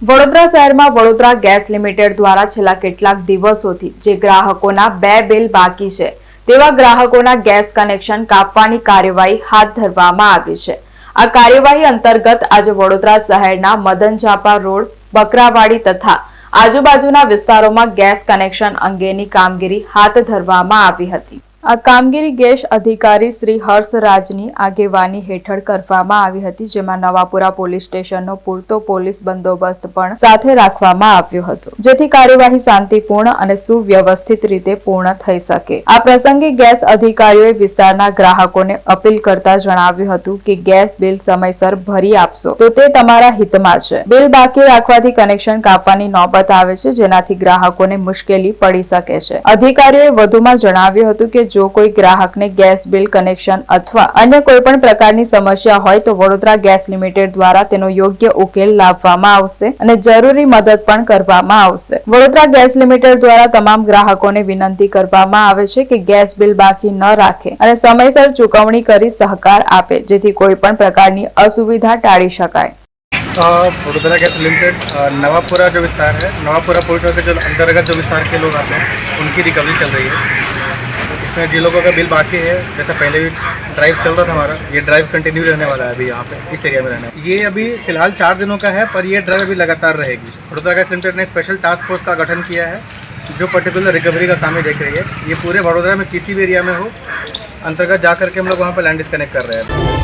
વડોદરા શહેરમાં Vadodara gas limited દ્વારા છેલ્લા કેટલાક દિવસોથી જે ગ્રાહકોના 2 બિલ બાકી છે તેવા ગ્રાહકોના ગેસ કનેક્શન કાપવાની કાર્યવાહી હાથ ધરવામાં આવી છે। આ કાર્યવાહી અંતર્ગત આજે વડોદરા શહેરના મદન ઝાપા રોડ, બકરાવાડી તથા આજુબાજુના વિસ્તારોમાં ગેસ કનેક્શન અંગેની કામગીરી હાથ ધરવામાં આવી હતી। આ કામગીરી ગેસ અધિકારી શ્રી હર્ષરાજની આગેવાની હેઠળ કરવામાં આવી હતી, જેમાં નવાપુરા પોલીસ સ્ટેશનનો પૂરતો પોલીસ બંદોબસ્ત પણ સાથે રાખવામાં આવ્યો હતો, જેથી કાર્યવાહી શાંતિપૂર્ણ અને સુવ્યવસ્થિત રીતે પૂર્ણ થઈ શકે। આ પ્રસંગે ગેસ અધિકારીઓએ વિસ્તારના ગ્રાહકોને અપીલ કરતા જણાવ્યું હતું કે ગેસ બિલ સમયસર ભરી આપશો તો તે તમારા હિતમાં છે। બિલ બાકી રાખવાથી કનેક્શન કાપવાની નોબત આવે છે, જેનાથી ગ્રાહકોને મુશ્કેલી પડી શકે છે। અધિકારીઓએ વધુમાં જણાવ્યું હતું કે જો કોઈ ગ્રાહકને ગેસ બિલ કનેક્શન અથવા અન્ય કોઈ પણ પ્રકારની સમસ્યા હોય તો વડોદરા ગેસ લિમિટેડ દ્વારા તેનો યોગ્ય ઉકેલ લાવવામાં આવશે અને જરૂરી મદદ પણ કરવામાં આવશે। વડોદરા ગેસ લિમિટેડ દ્વારા તમામ ગ્રાહકોને વિનંતી કરવામાં આવે છે કે ગેસ બિલ બાકી ન રાખે અને સમયસર ચૂકવણી કરી સહકાર આપે, જેથી કોઈ પણ પ્રકારની અસુવિધા ટાળી શકાય। वडोदरा गैस लिमिटेड नवापुरा जो विस्तार है, नवापुरा पुलिस के जो अंतर्गत जो विस्तार के लोग आते हैं उनकी रिकवरी चल रही है। इसमें जिन लोगों का बिल बाकी है, जैसा पहले भी ड्राइव चल रहा था हमारा, ये ड्राइव कंटिन्यू रहने वाला है अभी यहाँ पे इस एरिया में रहना है। ये अभी फिलहाल 4 दिनों का है, पर ये ड्राइव अभी लगातार रहेगी। वडोदरा गैस लिमिटेड ने स्पेशल टास्क फोर्स का गठन किया है जो पर्टिकुलर रिकवरी का काम ही देख रही है। ये पूरे वडोदरा में किसी भी एरिया में हो अंतर्गत जा करके हम लोग वहाँ पर लैंड डिस्कनेक्ट कर रहे हैं।